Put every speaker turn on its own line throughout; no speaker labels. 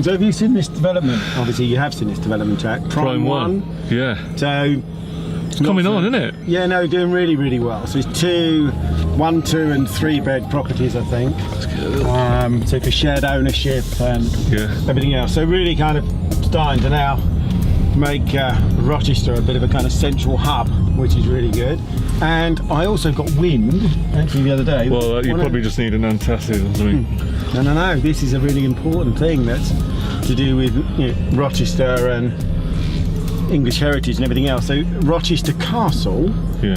So have you seen this development? Obviously you have seen this development, Jack. Prime 1.
Yeah.
So
it's coming on, isn't it?
Yeah, no, doing really, really well. So it's 1, 2 and 3 bed properties, I think.
That's good.
So for shared ownership and everything else. So really kind of starting to now make Rochester a bit of a kind of central hub, which is really good. And I also got wind actually the other day.
Well, you probably just need an antacid or something.
No, this is a really important thing that's to do with Rochester and English heritage and everything else. So Rochester Castle,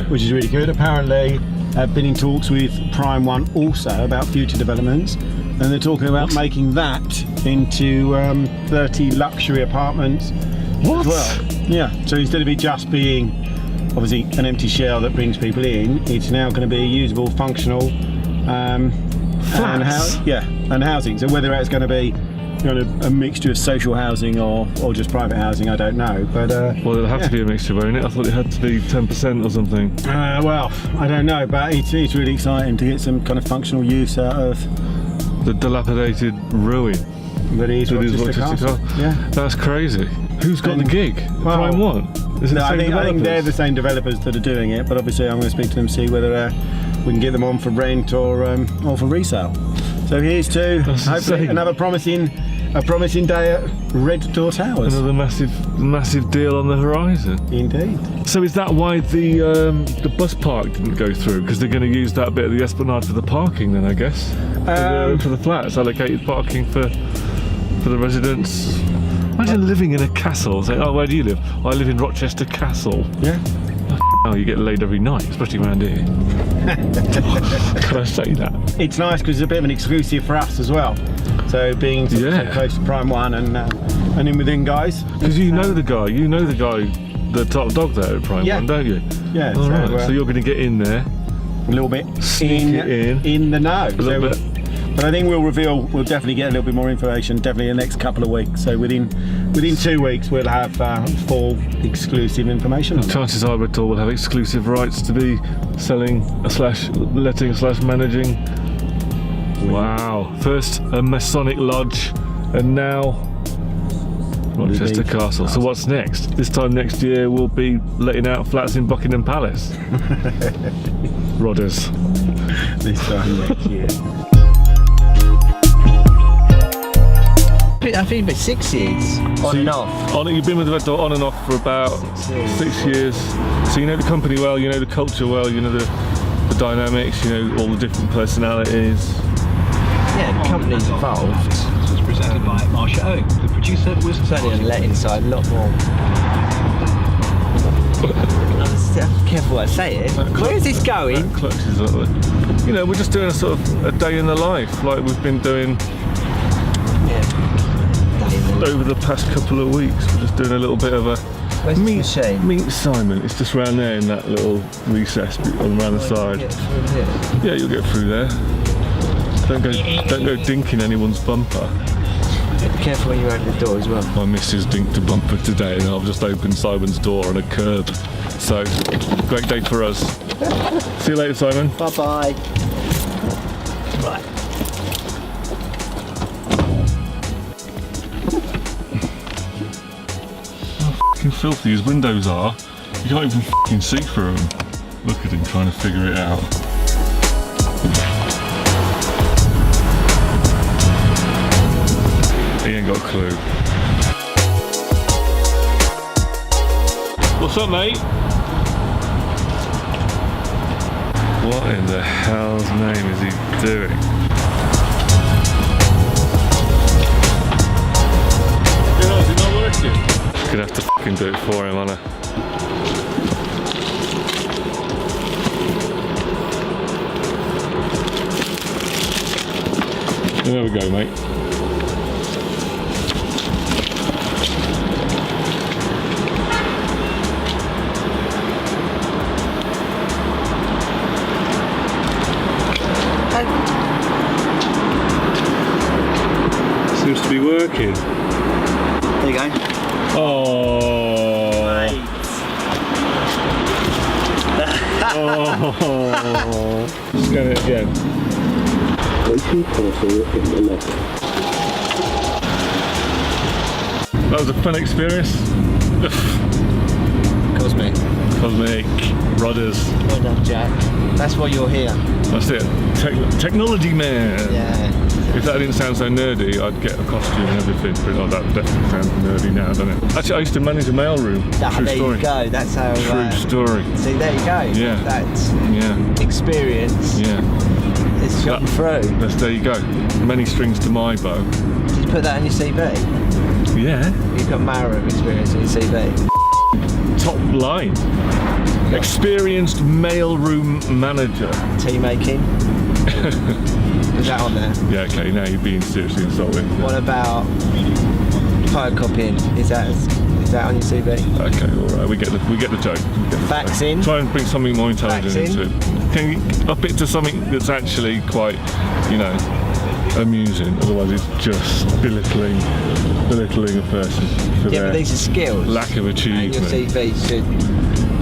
which is really good, apparently have been in talks with Prime 1 also about future developments, and they're talking about making that into 30 luxury apartments as well. Yeah, so instead of it just being obviously an empty shell that brings people in, it's now going to be usable, functional and housing. So whether it's going to be a mixture of social housing or just private housing, I don't know. But
well, it'll have to be a mixture, won't it? I thought it had to be 10% or something.
Well, I don't know, but it's really exciting to get some kind of functional use out of
the dilapidated ruin.
That is Rochester Castle. Yeah,
that's crazy. Who's got the gig? Well, Prime 1?
I think they're the same developers that are doing it, but obviously I'm going to speak to them, see whether we can get them on for rent or for resale. So here's to hopefully another promising day at RedDoor Towers.
Another massive deal on the horizon.
Indeed.
So is that why the bus park didn't go through? Because they're going to use that bit of the Esplanade for the parking then, I guess? For the flats, allocated parking for the residents. Imagine living in a castle, saying, oh, where do you live? Oh, I live in Rochester Castle.
Yeah.
Oh, you get laid every night, especially around here. Can I say that?
It's nice because it's a bit of an exclusive for us as well. So being so close to Prime 1 and in within guys.
Because you know the guy, the top dog there at Prime 1, don't you?
Yeah.
All right. So you're going to get in there.
A little bit. In the know. But I think we'll definitely get a little bit more information definitely in the next couple of weeks. So within 2 weeks we'll have full exclusive information.
And chances are RedDoor will have exclusive rights to be selling letting managing. Wow. First a Masonic Lodge and now Rochester Castle. So what's next? This time next year we'll be letting out flats in Buckingham Palace. Rodders.
This time next year.
I think it's 6 years, on and off.
You've been with RedDoor on and off for about 6 years. So you know the company well, you know the culture well, you know the dynamics, you know all the different personalities.
Yeah, the company's evolved.
This was presented by Marsha O. The producer was
certainly on the letting side, a lot more. Careful what I say here. Where is this going?
That clutches up there. You know, we're just doing a sort of a day in the life, like we've been doing. Over the past couple of weeks, we're just doing a little bit of a meet Simon. It's just round there in that little recess around the side. Yeah, you'll get through there. Don't go dinking anyone's bumper.
Be careful when you open the door as well.
My missus dinked a bumper today, and I've just opened Simon's door on a curb. So, great day for us. See you later, Simon.
Bye bye. Right.
Filthy his windows are, you can't even f***ing see through them. Look at him trying to figure it out. He ain't got a clue. What's up, mate? What in the hell's name is he doing? Is it not working? Gonna have to fucking do it for him, aren't I? There we go, mate. Seems to be working.
There you go.
Oh.
Mate.
Oh. Scan it again. That was a fun experience.
Cosmic.
Cosmic. Rodders.
Well done, Jack. That's why you're here.
That's it. Technology man.
Yeah.
If that didn't sound so nerdy, I'd get a costume and everything. But oh, that definitely sounds nerdy now, doesn't it? Actually, I used to manage a mailroom. True
there
story.
you go. That's how.
True story.
See, there you go.
Yeah.
That's
Yeah.
experience.
Yeah.
It's shone through.
There you go. Many strings to my bow.
Did you put that on your CV?
Yeah.
You've got mailroom experience on your CV.
Top line. Experienced mailroom manager.
Tea making. Is that on there?
Yeah, okay, now you're being seriously insulting.
What about photocopying? Is that on your CV?
Okay, alright, we get the joke.
Faxing.
Try and bring something more intelligent
Faxing.
into it. Can you up it to something that's actually quite, you know, amusing? Otherwise it's just belittling a person for
Yeah,
their
but these are skills.
lack of
And
achievement.
your CV should.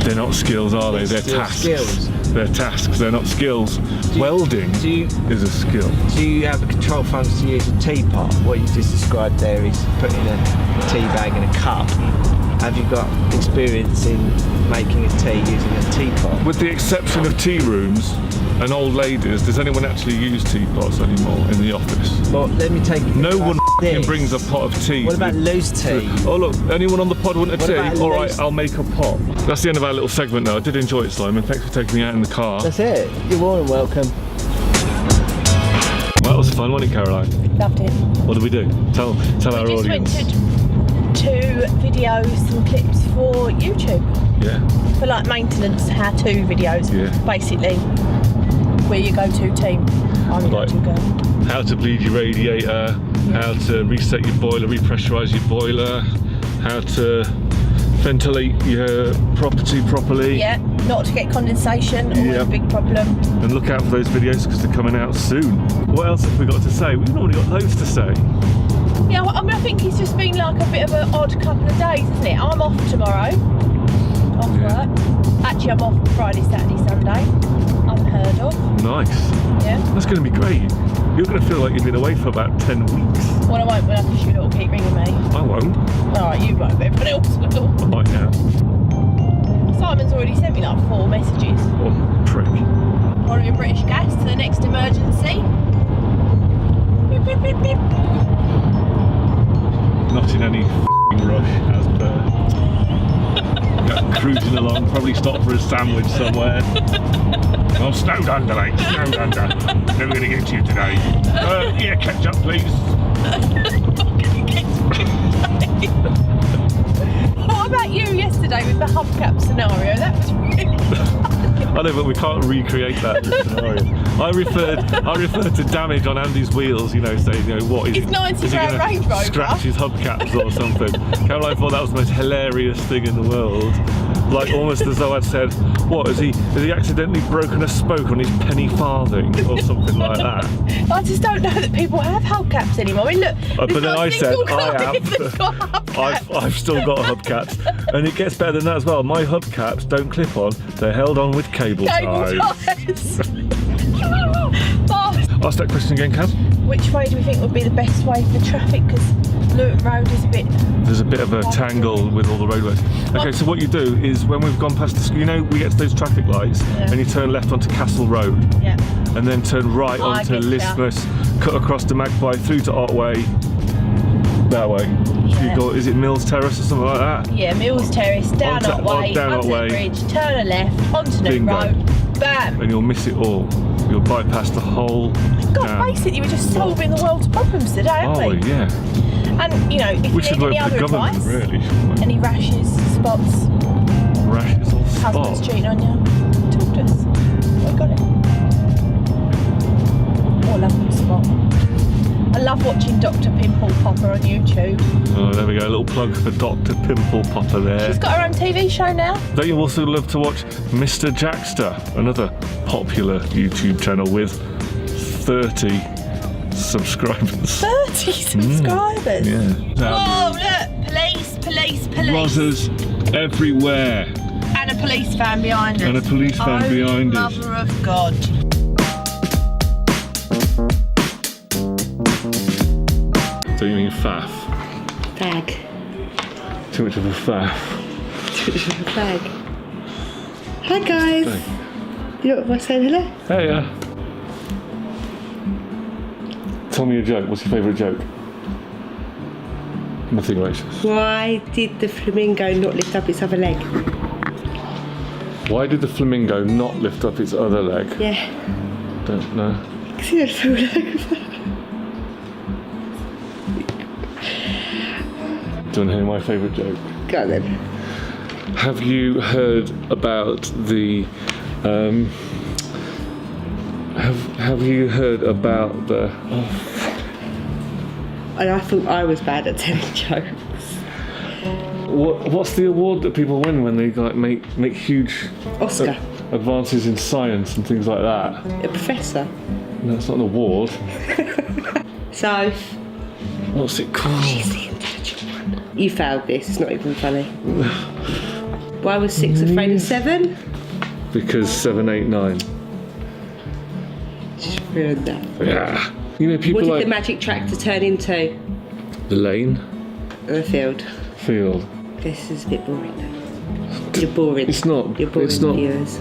They're not skills, are they? They're
still
tasks.
skills.
They're tasks, they're not skills. Welding is a skill.
Do you have a control function to use a teapot? What you just described there is putting a tea bag in a cup. Have you got experience in making a tea using a teapot?
With the exception of tea rooms and old ladies, does anyone actually use teapots anymore in the office?
Well, let me take you.
No one
this.
brings a pot of tea.
What about loose tea?
Oh look, anyone on the pod want a
What
tea?
about
All right,
loose-
I'll make a pot. That's the end of our little segment now. I did enjoy it, Simon. Thanks for taking me out in the car.
That's it. You're more than welcome.
Well, that was fun, wasn't it, Caroline?
Loved it.
What did we do? Tell our
We just
audience.
went to two videos, some clips for YouTube.
Yeah.
For like maintenance how-to videos,
Yeah.
basically. We're your go-to team. I'm your
Right.
go-to girl.
How to bleed your radiator, how to reset your boiler, repressurise your boiler, how to ventilate your property properly.
Yeah, not to get condensation, always
Yeah.
a big problem.
And look out for those videos because they're coming out soon. What else have we got to say? We've normally got loads to say.
Yeah, I mean, I think it's just been like a bit of an odd couple of days, isn't it? I'm off tomorrow, off
Yeah.
work. Actually, I'm off Friday, Saturday, Sunday. Unheard of.
Nice.
Yeah.
That's going to be great. You're going to feel like you've been away for about 10 weeks.
Well, I won't, because you will keep ringing me.
I won't.
Alright, you won't, but everybody else will.
I might now.
Simon's already sent me like 4 messages.
Oh, prick.
Ordering British Gas to the next emergency. Beep, beep, beep, beep.
Not in any rush as per. Cruising along, probably stop for a sandwich somewhere. Oh, snowed under, mate. Snowed under. Never going to get to you today. Yeah, ketchup, please.
What about you yesterday with the hubcap scenario? That was really
I know, but we can't recreate that scenario. I referred to damage on Andy's wheels, you know, saying, you know, what is
It's 90
is he
grand
gonna
Range Rover.
scratch his hubcaps or something? Caroline thought that was the most hilarious thing in the world. Like almost as though I'd said, what, has he accidentally broken a spoke on his penny farthing or something like that?
I just don't know that people have hubcaps anymore. I mean, look,
But then I said, I have.
have.
I've still got hubcaps. And it gets better than that as well. My hubcaps don't clip on, they're held on with cable ties.
Oh,
Ask that question again, Kaz.
which way do we think would be the best way for traffic? Because Luton Road is a bit...
There's a bit of a tangle with all the roadways. Okay, so what you do is when we've gone past the school, you know, we get to those traffic lights and you turn left onto Castle Road
Yeah.
and then turn right
I
onto
get ya.
Lismus, cut across to Magpie, through to Otway, that way. So you
Yeah.
go, is it Mills Terrace or something like that?
Yeah, Mills Terrace, down Otway,
down
onto
Otway.
the bridge, turn a left, onto New
Bingo.
Road, bam!
And you'll miss it all. You'll bypass the whole
God,
town.
basically, we're just solving the world's problems today, aren't
Oh,
we?
yeah.
And, you know, if
We
you
should
need
work
any
for the
other
government,
advice,
really, shouldn't we?
any rashes, spots,
Rashes or
husband's
spots.
cheating on you, talk to us. We got it. Oh, I love that spot. I love watching Dr. Pimple Popper on YouTube.
Oh, there we go. A little plug for Dr. Pimple Popper there.
She's got her own TV show now.
Don't you also love to watch Mr. Jackster, another popular YouTube channel with 30 subscribers?
30 subscribers.
Yeah.
Whoa, look! Police, police, police.
Rozzers everywhere.
And a police van behind us.
And a police van behind us.
Mother of God.
Do you mean faff?
Fag.
too much of a faff.
Flag. Hi guys. You want to say hello?
Hey, tell me a joke. What's your favourite joke? Nothing racist.
Why did the flamingo not lift up its other leg?
Why did the flamingo not lift up its other leg?
Yeah.
Don't know.
Because he had fallen over.
Do you want to hear my favourite joke?
Go on then.
Have you heard about the have you heard about the
And I thought I was bad at telling jokes.
what's the award that people win when they like make huge
Oscar.
advances in science and things like that?
A professor.
No, it's not an award.
So,
What's it called?
she's the intelligent one. You failed this, it's not even funny. Why was 6 afraid of 7?
Because 7, 8, 9.
Just ruined that.
Yeah. You know, people
What did
like
the magic tractor turn into?
the lane,
The field.
field.
This is a bit boring now. You're boring.
It's not.
You're boring
It's not.
viewers.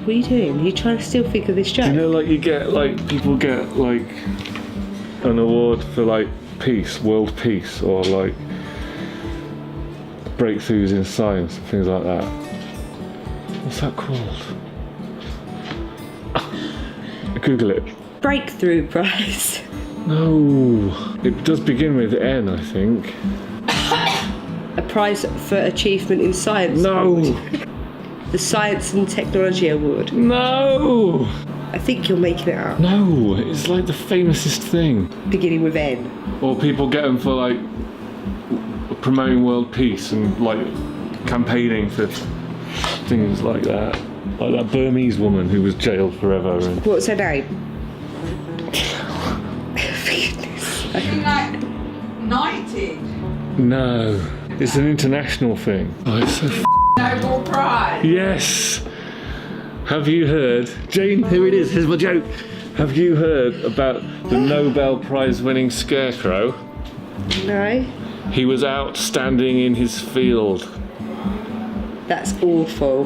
What are you doing? You're trying to still think of this joke?
You know, like people get like an award for like peace, world peace, or like breakthroughs in science and things like that. What's that called? Google it.
Breakthrough prize.
No, it does begin with N, I think.
A prize for achievement in science.
No,
The Science and Technology Award.
no,
I think you're making it up.
no. It's like the famousest thing.
Beginning with N.
Or people get them for like promoting world peace and like campaigning for things like that. Like that Burmese woman who was jailed forever. And
What's her name?
Being like knighted.
no, it's an international thing. Oh, it's so
Nobel Prize.
yes. Have you heard, Jane? Here it is. Here's my joke. Have you heard about the Nobel Prize winning scarecrow?
No?
He was out standing in his field.
That's awful.